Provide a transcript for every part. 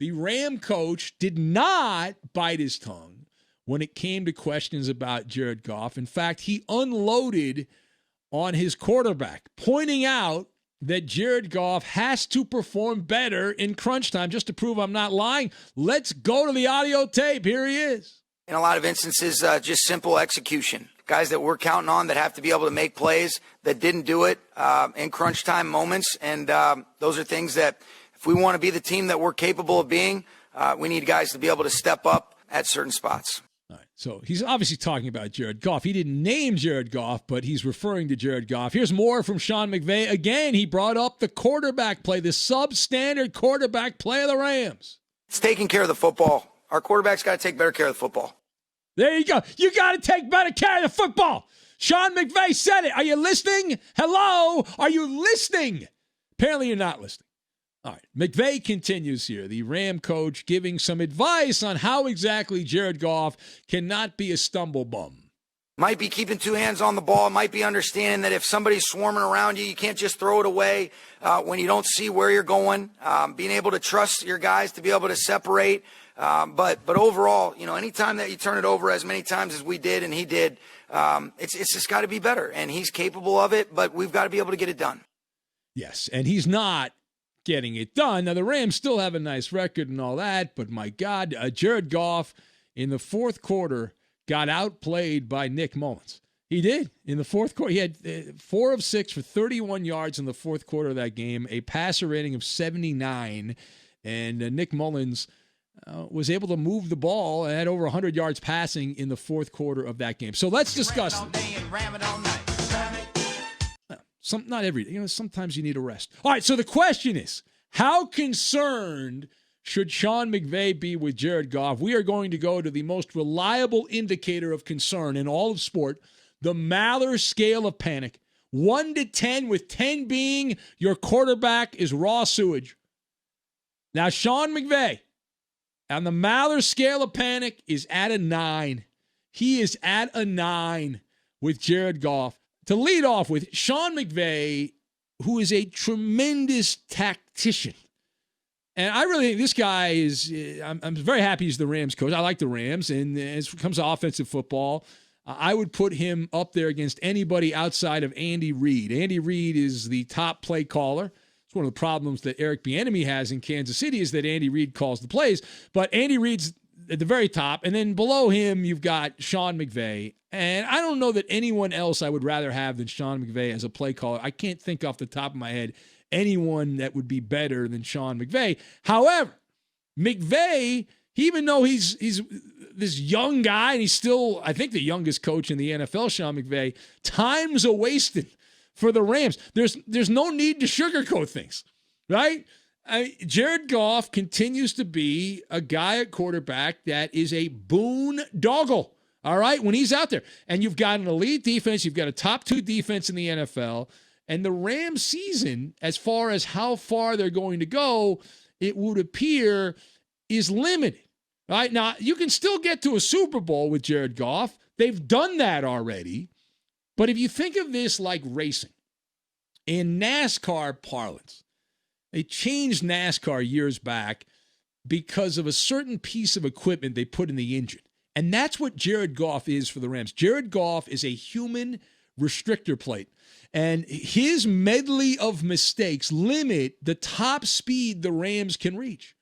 The Ram coach did not bite his tongue when it came to questions about Jared Goff. In fact, he unloaded on his quarterback, pointing out that Jared Goff has to perform better in crunch time. Just to prove I'm not lying, let's go to the audio tape. Here he is. In a lot of instances, just simple execution. Guys that we're counting on that have to be able to make plays that didn't do it in crunch time moments. And those are things that if we want to be the team that we're capable of being, we need guys to be able to step up at certain spots. All right, so he's obviously talking about Jared Goff. He didn't name Jared Goff, but he's referring to Jared Goff. Here's more from Sean McVay. Again, he brought up the quarterback play, the substandard quarterback play of the Rams. It's taking care of the football. Our quarterback's got to take better care of the football. There you go. You got to take better care of the football. Sean McVay said it. Are you listening? Hello? Are you listening? Apparently you're not listening. All right. McVay continues here. The Ram coach giving some advice on how exactly Jared Goff cannot be a stumble bum. Might be keeping two hands on the ball. Might be understanding that if somebody's swarming around you, you can't just throw it away when you don't see where you're going. Being able to trust your guys to be able to separate. But overall, anytime that you turn it over as many times as we did and he did, it's just got to be better. And he's capable of it, but we've got to be able to get it done. Yes, and he's not getting it done. Now, the Rams still have a nice record and all that, but my God, Jared Goff in the fourth quarter got outplayed by Nick Mullins. He did. In the fourth quarter, he had 4 of 6 for 31 yards in the fourth quarter of that game, a passer rating of 79, and Nick Mullins was able to move the ball and had over 100 yards passing in the fourth quarter of that game. So let's discuss not every day. Sometimes you need a rest. All right, so the question is, how concerned should Sean McVay be with Jared Goff? We are going to go to the most reliable indicator of concern in all of sport, the Maller scale of panic. 1 to 10, with 10 being your quarterback is raw sewage. Now, Sean McVay, on the Maller scale of panic, is at a 9. He is at a 9 with Jared Goff. To lead off with, Sean McVay, who is a tremendous tactician. And I really think this guy is, I'm very happy he's the Rams coach. I like the Rams. And as it comes to offensive football, I would put him up there against anybody outside of Andy Reid. Andy Reid is the top play caller. It's one of the problems that Eric Bieniemy has in Kansas City is that Andy Reid calls the plays. But Andy Reid's at the very top, and then below him you've got Sean McVay. And I don't know that anyone else I would rather have than Sean McVay as a play caller. I can't think off the top of my head anyone that would be better than Sean McVay. However, McVay, even though he's this young guy, and he's still, I think, the youngest coach in the NFL, Sean McVay, time's a wasted for the Rams. There's no need to sugarcoat things, right? Jared Goff continues to be a guy at quarterback that is a boondoggle, all right, when he's out there. And you've got an elite defense. You've got a top 2 defense in the NFL. And the Rams season, as far as how far they're going to go, it would appear is limited. All right, now, you can still get to a Super Bowl with Jared Goff. They've done that already. But if you think of this like racing, in NASCAR parlance, they changed NASCAR years back because of a certain piece of equipment they put in the engine. And that's what Jared Goff is for the Rams. Jared Goff is a human restrictor plate. And his medley of mistakes limit the top speed the Rams can reach.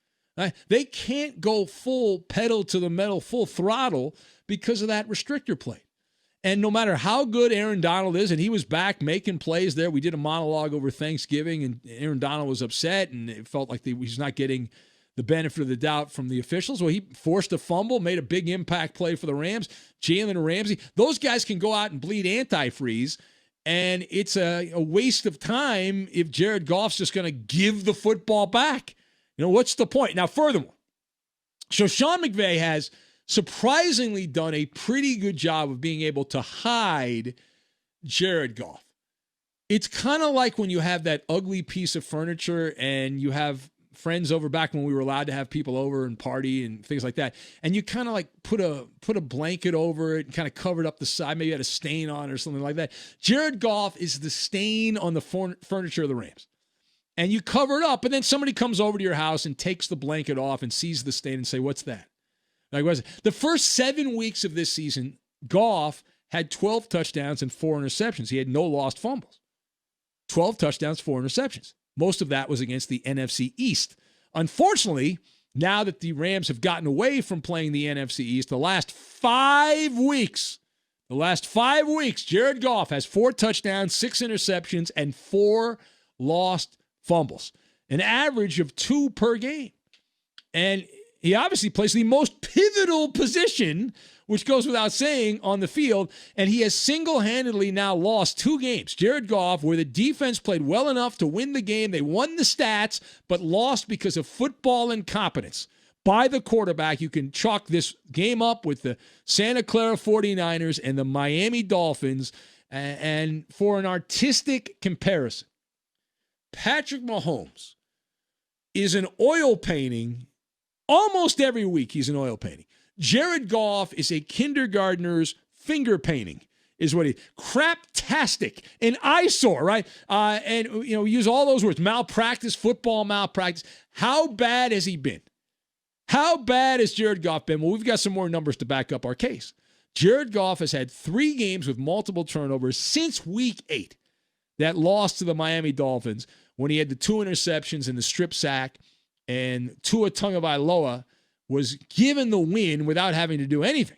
They can't go full pedal to the metal, full throttle because of that restrictor plate. And no matter how good Aaron Donald is, and he was back making plays there. We did a monologue over Thanksgiving, and Aaron Donald was upset, and it felt like he was not getting the benefit of the doubt from the officials. Well, he forced a fumble, made a big impact play for the Rams. Jalen Ramsey, those guys can go out and bleed antifreeze, and it's a waste of time if Jared Goff's just going to give the football back. What's the point? Now, furthermore, so Sean McVay has surprisingly done a pretty good job of being able to hide Jared Goff. It's kind of like when you have that ugly piece of furniture and you have friends over back when we were allowed to have people over and party and things like that. And you kind of like put a blanket over it and kind of covered up the side. Maybe you had a stain on it or something like that. Jared Goff is the stain on the furniture of the Rams. and you cover it up, and then somebody comes over to your house and takes the blanket off and sees the stain and say, what's that? Like, what's it? The first 7 weeks of this season, Goff had 12 touchdowns and 4 interceptions. He had no lost fumbles. 12 touchdowns, 4 interceptions. Most of that was against the NFC East. Unfortunately, now that the Rams have gotten away from playing the NFC East, the last 5 weeks, Jared Goff has 4 touchdowns, 6 interceptions, and 4 lost fumbles. An average of 2 per game. And he obviously plays the most pivotal position, which goes without saying, on the field, and he has single-handedly now lost 2 games. Jared Goff, where the defense played well enough to win the game, they won the stats, but lost because of football incompetence by the quarterback. You can chalk this game up with the Santa Clara 49ers and the Miami Dolphins, and for an artistic comparison, Patrick Mahomes is an oil painting. Almost every week he's an oil painting. Jared Goff is a kindergartner's finger painting, is what he, craptastic, an eyesore, right? And, use all those words, malpractice, football malpractice. How bad has he been? How bad has Jared Goff been? Well, we've got some more numbers to back up our case. Jared Goff has had 3 games with multiple turnovers since week 8 that lost to the Miami Dolphins when he had the 2 interceptions and the strip sack, and Tua Tagovailoa was given the win without having to do anything.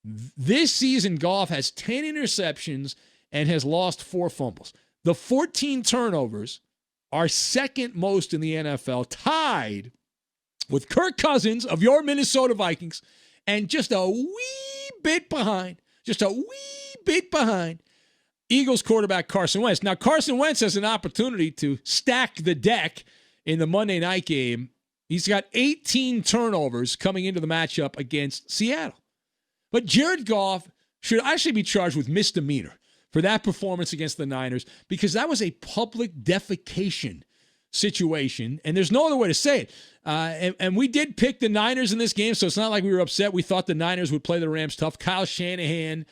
This season, Goff has 10 interceptions and has lost 4 fumbles. The 14 turnovers are second most in the NFL, tied with Kirk Cousins of your Minnesota Vikings, and just a wee bit behind, Eagles quarterback Carson Wentz. Now, Carson Wentz has an opportunity to stack the deck in the Monday night game. He's got 18 turnovers coming into the matchup against Seattle. But Jared Goff should actually be charged with misdemeanor for that performance against the Niners, because that was a public defecation situation, and there's no other way to say it. And we did pick the Niners in this game, so it's not like we were upset. We thought the Niners would play the Rams tough. Kyle Shanahan,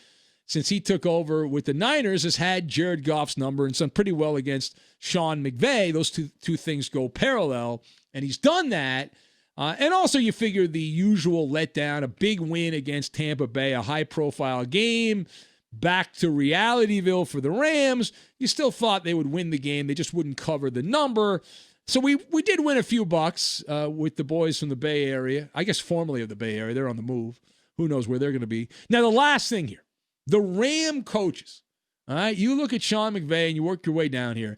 since he took over with the Niners, has had Jared Goff's number and done pretty well against Sean McVay. Those two things go parallel, and he's done that. And also you figure the usual letdown, a big win against Tampa Bay, a high-profile game, back to realityville for the Rams. You still thought they would win the game. They just wouldn't cover the number. So we did win a few bucks with the boys from the Bay Area. I guess formerly of the Bay Area. They're on the move. Who knows where they're going to be. Now, the last thing here, the Ram coaches, all right, you look at Sean McVay and you work your way down here.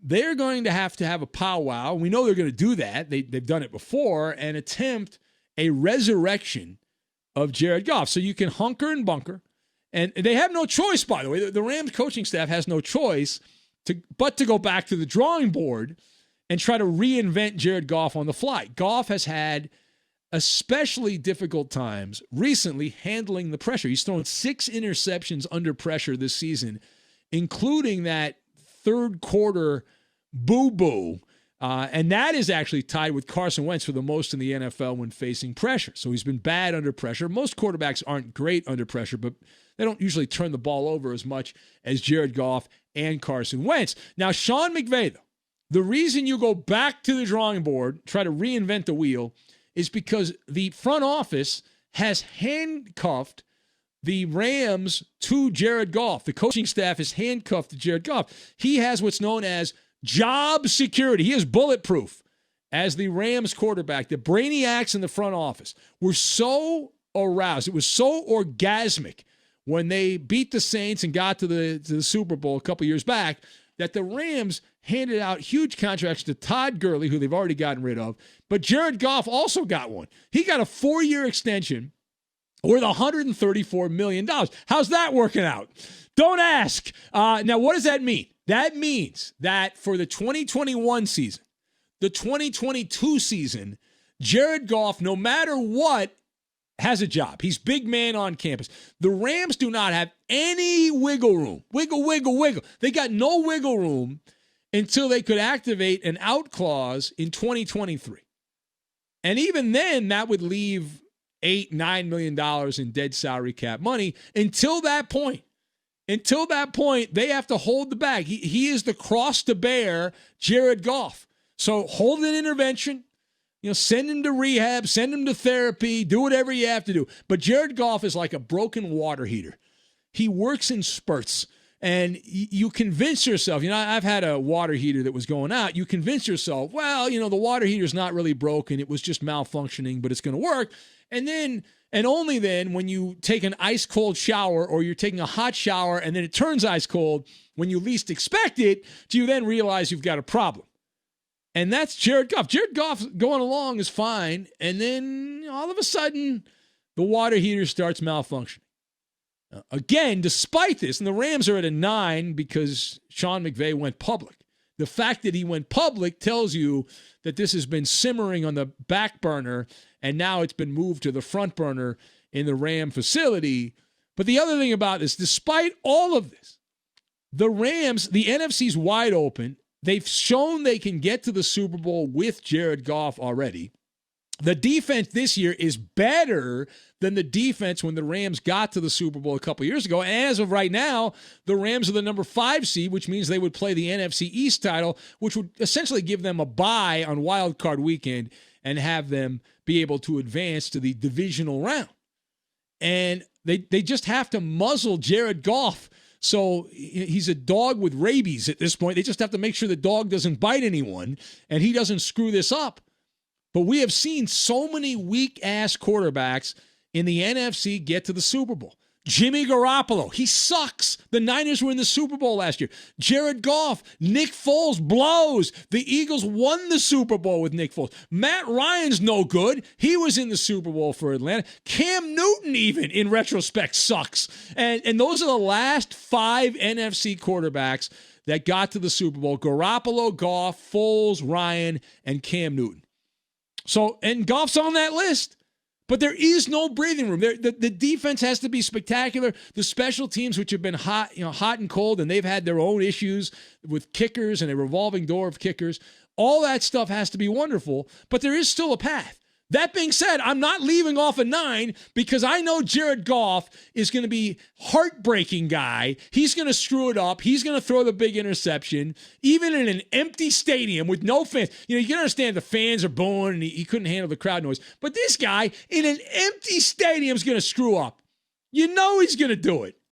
They're going to have a powwow. We know they're going to do that. They've done it before, and attempt a resurrection of Jared Goff. So you can hunker and bunker. And they have no choice, by the way. The Rams coaching staff has no choice but to go back to the drawing board and try to reinvent Jared Goff on the fly. Goff has had especially difficult times recently handling the pressure. He's thrown 6 interceptions under pressure this season, including that third quarter boo-boo. And that is actually tied with Carson Wentz for the most in the NFL when facing pressure. So he's been bad under pressure. Most quarterbacks aren't great under pressure, but they don't usually turn the ball over as much as Jared Goff and Carson Wentz. Now, Sean McVay, though, the reason you go back to the drawing board, try to reinvent the wheel, is because the front office has handcuffed the Rams to Jared Goff. The coaching staff is handcuffed to Jared Goff. He has what's known as job security. He is bulletproof as the Rams quarterback. The brainiacs in the front office were so aroused. It was so orgasmic when they beat the Saints and got to the Super Bowl a couple years back that the Rams handed out huge contracts to Todd Gurley, who they've already gotten rid of. But Jared Goff also got one. He got a 4-year extension worth $134 million. How's that working out? Don't ask. Now, what does that mean? That means that for the 2021 season, the 2022 season, Jared Goff, no matter what, has a job. He's big man on campus. The Rams do not have any wiggle room. Wiggle. They got no wiggle room until they could activate an out clause in 2023. And even then, that would leave $8-9 million in dead salary cap money. Until that point, they have to hold the bag. He is the cross to bear, Jared Goff. So hold an intervention. Send him to rehab, send him to therapy, do whatever you have to do. But Jared Goff is like a broken water heater. He works in spurts. And you convince yourself, I've had a water heater that was going out. You convince yourself, well, the water heater's not really broken. It was just malfunctioning, but it's going to work. And only then, when you take an ice cold shower or you're taking a hot shower and then it turns ice cold, when you least expect it, do you then realize you've got a problem. And that's Jared Goff. Jared Goff going along is fine. And then all of a sudden, the water heater starts malfunctioning. Again, despite this, and the Rams are at a 9 because Sean McVay went public. The fact that he went public tells you that this has been simmering on the back burner, and now it's been moved to the front burner in the Ram facility. But the other thing about this, despite all of this, the Rams, the NFC's wide open. They've shown they can get to the Super Bowl with Jared Goff already. The defense this year is better than the defense when the Rams got to the Super Bowl a couple years ago. And as of right now, the Rams are the number 5 seed, which means they would play the NFC East title, which would essentially give them a bye on Wild Card Weekend and have them be able to advance to the divisional round. And they just have to muzzle Jared Goff. So he's a dog with rabies at this point. They just have to make sure the dog doesn't bite anyone and he doesn't screw this up. But we have seen so many weak-ass quarterbacks in the NFC get to the Super Bowl. Jimmy Garoppolo, he sucks. The Niners were in the Super Bowl last year. Jared Goff, Nick Foles blows. The Eagles won the Super Bowl with Nick Foles. Matt Ryan's no good. He was in the Super Bowl for Atlanta. Cam Newton, even in retrospect, sucks. And those are the last 5 NFC quarterbacks that got to the Super Bowl. Garoppolo, Goff, Foles, Ryan, and Cam Newton. So, and Goff's on that list. But there is no breathing room. The defense has to be spectacular. The special teams, which have been hot and cold, and they've had their own issues with kickers and a revolving door of kickers. All that stuff has to be wonderful, but there is still a path. That being said, I'm not leaving off a 9 because I know Jared Goff is going to be heartbreaking guy. He's going to screw it up. He's going to throw the big interception, even in an empty stadium with no fans. You can understand the fans are booing and he couldn't handle the crowd noise. But this guy in an empty stadium is going to screw up. You know he's going to do it.